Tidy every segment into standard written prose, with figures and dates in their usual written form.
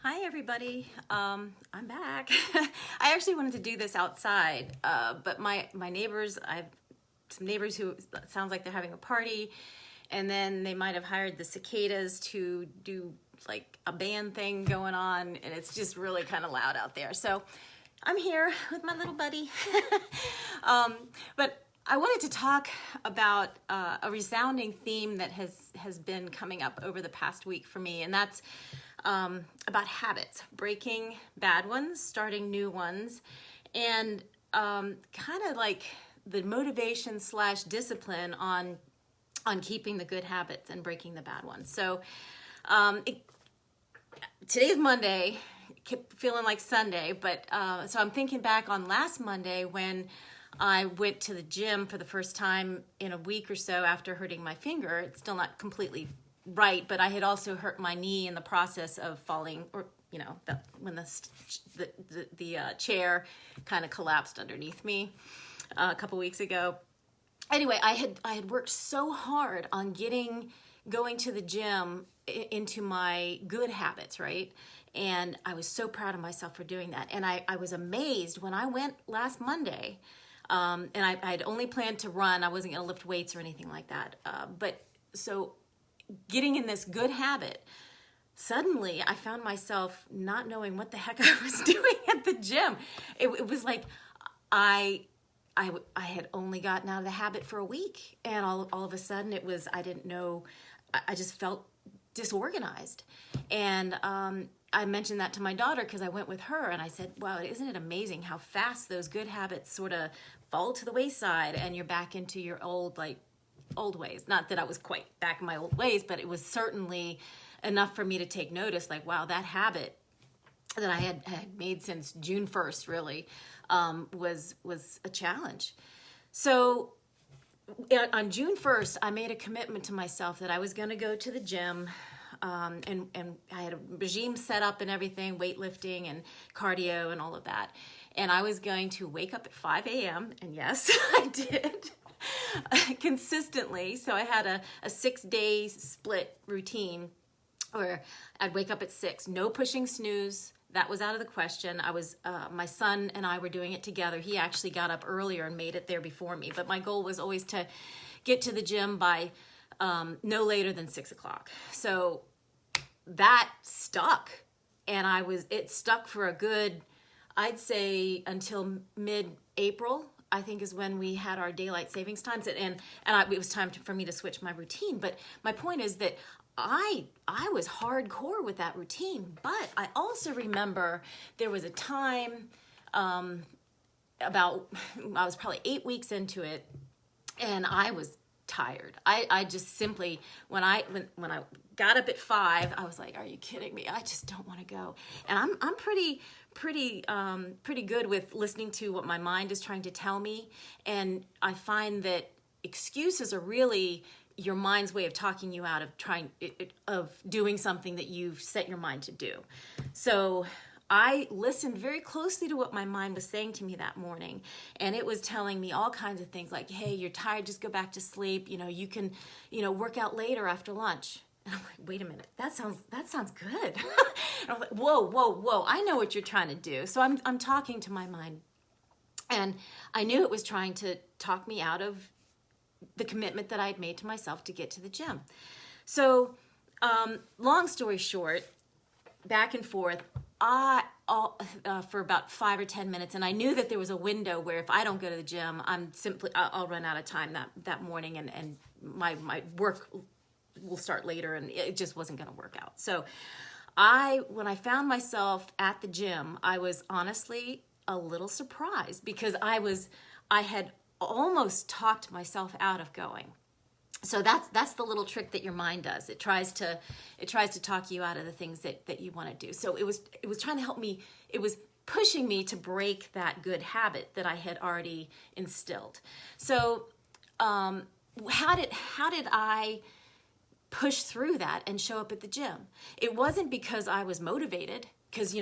Hi everybody, I'm back. I actually wanted to do this outside, but my neighbors, I have some neighbors who it sounds like they're having a party, and then they might have hired the cicadas to do like a band thing going on, and it's just really kind of loud out there. So I'm here with my little buddy. But I wanted to talk about a resounding theme that has been coming up over the past week for me, and that's about habits, breaking bad ones, starting new ones, and kind of like the motivation slash discipline on keeping the good habits and breaking the bad ones. So today's Monday, kept feeling like Sunday, but so I'm thinking back on last Monday when I went to the gym for the first time in a week or so after hurting my finger. It's still not completely right, but I had also hurt my knee in the process of falling, or when the chair kind of collapsed underneath me a couple weeks ago. Anyway, I had worked so hard on going to the gym into my good habits, right? And I was so proud of myself for doing that. And I was amazed when I went last Monday, and I'd only planned to run. I wasn't going to lift weights or anything like that. But so getting in this good habit, suddenly I found myself not knowing what the heck I was doing at the gym. It was like I had only gotten out of the habit for a week, and all of a sudden I didn't know, I just felt disorganized. And I mentioned that to my daughter because I went with her, and I said, wow, isn't it amazing how fast those good habits sort of fall to the wayside and you're back into your old ways. Not that I was quite back in my old ways, but it was certainly enough for me to take notice, like, wow, that habit that I had made since June 1st really was a challenge. So on June 1st, I made a commitment to myself that I was going to go to the gym, and I had a regime set up and everything, weightlifting and cardio and all of that. And I was going to wake up at 5 a.m. And yes, I did. Consistently. So I had a 6-day split routine where I'd wake up at 6, no pushing snooze. That was out of the question. My son and I were doing it together. He actually got up earlier and made it there before me. But my goal was always to get to the gym by no later than 6 o'clock. So that stuck. And it stuck for a good, I'd say until mid-April, I think is when we had our daylight savings times, and it was time for me to switch my routine. But my point is that I was hardcore with that routine, but I also remember there was a time I was probably 8 weeks into it, and I was tired. I just simply, when I got up at 5, I was like, are you kidding me? I just don't want to go. And I'm pretty good with listening to what my mind is trying to tell me. And I find that excuses are really your mind's way of talking you out of doing something that you've set your mind to do. So I listened very closely to what my mind was saying to me that morning, and it was telling me all kinds of things like, hey, you're tired, just go back to sleep. You can, work out later after lunch. And I'm like, wait a minute, that sounds good. And I'm like, whoa, I know what you're trying to do. So I'm talking to my mind, and I knew it was trying to talk me out of the commitment that I had made to myself to get to the gym. So long story short, back and forth, for about 5 or 10 minutes, and I knew that there was a window where if I don't go to the gym, I'll run out of time that morning, and my work will start later, and it just wasn't going to work out. So when I found myself at the gym, I was honestly a little surprised because I had almost talked myself out of going. So that's the little trick that your mind does. It tries to talk you out of the things that you want to do. So it was trying to help me. It was pushing me to break that good habit that I had already instilled. So how did I push through that and show up at the gym? It wasn't because I was motivated, because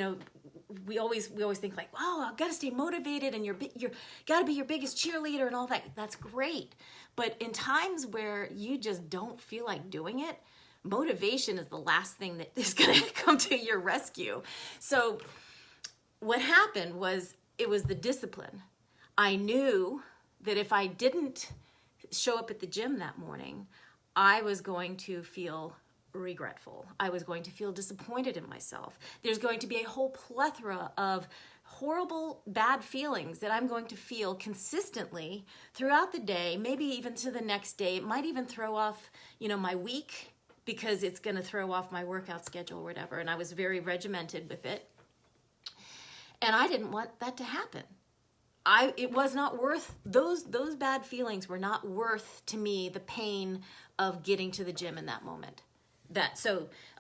we always think like, wow, I've got to stay motivated, and you're got to be your biggest cheerleader and all that. That's great. But in times where you just don't feel like doing it, motivation is the last thing that is going to come to your rescue. So what happened was, it was the discipline. I knew that if I didn't show up at the gym that morning, I was going to feel regretful. I was going to feel disappointed in myself. There's going to be a whole plethora of horrible, bad feelings that I'm going to feel consistently throughout the day, maybe even to the next day. It might even throw off, my week, because it's going to throw off my workout schedule or whatever. And I was very regimented with it. And I didn't want that to happen. It was not worth, those bad feelings were not worth to me the pain of getting to the gym in that moment.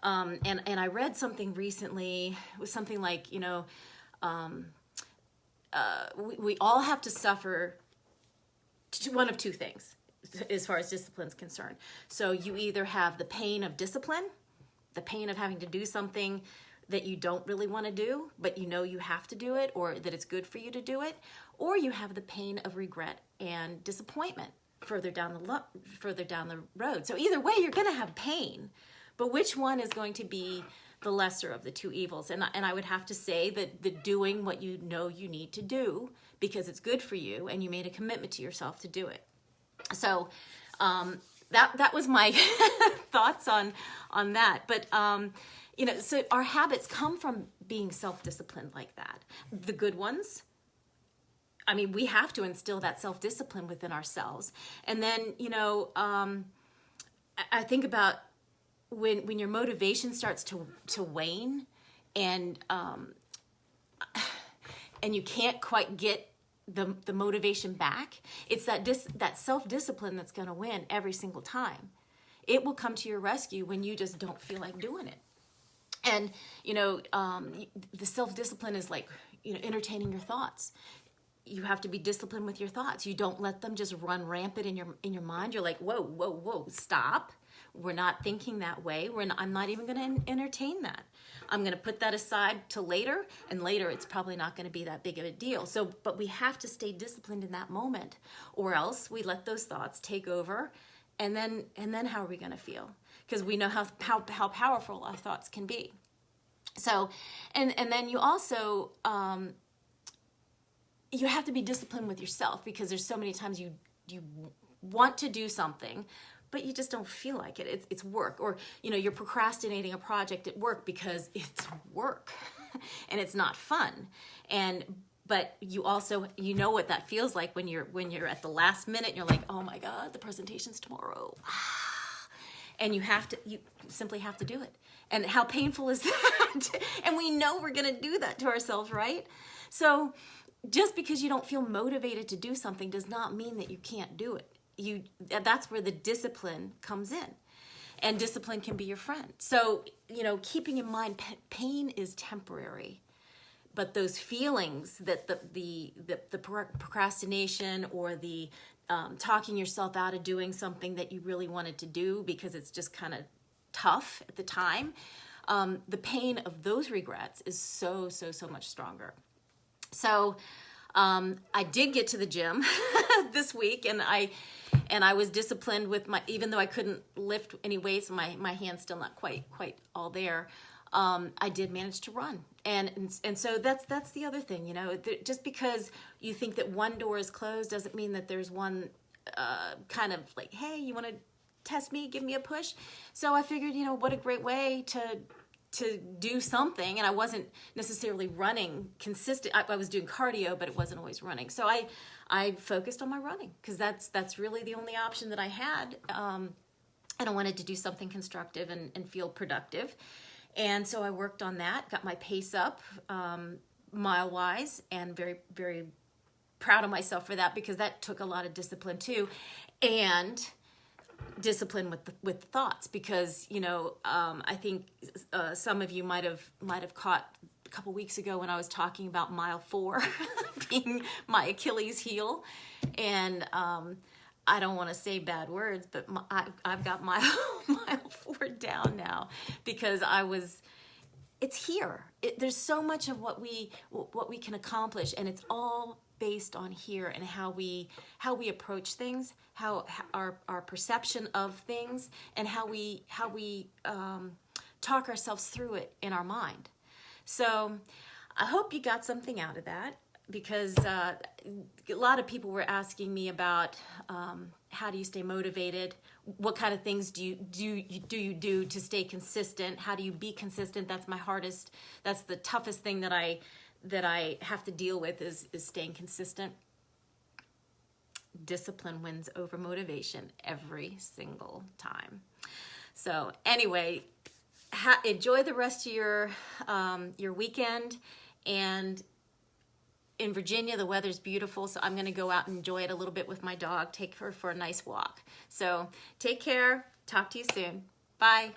And I read something recently, it was something like, we all have to suffer one of two things as far as discipline is concerned. So you either have the pain of discipline, the pain of having to do something that you don't really want to do, but you have to do it, or that it's good for you to do it, or you have the pain of regret and disappointment further down the road. So either way, you're going to have pain, but which one is going to be the lesser of the two evils? And I would have to say that the doing what you know you need to do because it's good for you and you made a commitment to yourself to do it. So that was my thoughts on that. But so our habits come from being self-disciplined like that. The good ones, we have to instill that self-discipline within ourselves. And then, I think about when your motivation starts to wane and you can't quite get the motivation back, it's that self-discipline that's going to win every single time. It will come to your rescue when you just don't feel like doing it. And, the self-discipline is like, entertaining your thoughts. You have to be disciplined with your thoughts. You don't let them just run rampant in your mind. You're like, whoa, stop. We're not thinking that way. I'm not even going to entertain that. I'm going to put that aside to later, and later it's probably not going to be that big of a deal. So, but we have to stay disciplined in that moment, or else we let those thoughts take over, and then how are we going to feel? Because we know how powerful our thoughts can be. So, and then you also you have to be disciplined with yourself, because there's so many times you want to do something, but you just don't feel like it. It's work, or you're procrastinating a project at work because it's work and it's not fun. But you also know what that feels like when you're at the last minute and you're like, oh my God, the presentation's tomorrow. And you simply have to do it. And how painful is that? And we know we're going to do that to ourselves, right? So just because you don't feel motivated to do something does not mean that you can't do it. That's where the discipline comes in. And discipline can be your friend. So, keeping in mind, pain is temporary. But those feelings that the procrastination or the talking yourself out of doing something that you really wanted to do because it's just kind of tough at the time, the pain of those regrets is so much stronger. So I did get to the gym this week, and I was disciplined with even though I couldn't lift any weights, my hand's still not quite all there. I did manage to run. And so that's the other thing, just because you think that one door is closed doesn't mean that there's one kind of like, hey, you want to test me, give me a push? So I figured, what a great way to do something. And I wasn't necessarily running consistent. I was doing cardio, but it wasn't always running. So I focused on my running, because that's really the only option that I had. And I wanted to do something constructive and feel productive. And so I worked on that, got my pace up mile-wise, and very, very proud of myself for that, because that took a lot of discipline too. And discipline with the thoughts, because I think some of you might have caught a couple weeks ago when I was talking about mile 4 being my Achilles heel, and I don't want to say bad words, but I've got mile 4 down now, because it's here. There's so much of what we can accomplish, and it's all based on here and how we approach things, how our perception of things, and how we talk ourselves through it in our mind. So I hope you got something out of that, because a lot of people were asking me about how do you stay motivated? What kind of things do you do to stay consistent? How do you be consistent? That's my hardest. That's the toughest thing that I have to deal with is staying consistent. Discipline wins over motivation every single time. So anyway, enjoy the rest of your weekend. And in Virginia, the weather's beautiful, so I'm going to go out and enjoy it a little bit with my dog, take her for a nice walk. So take care. Talk to you soon. Bye.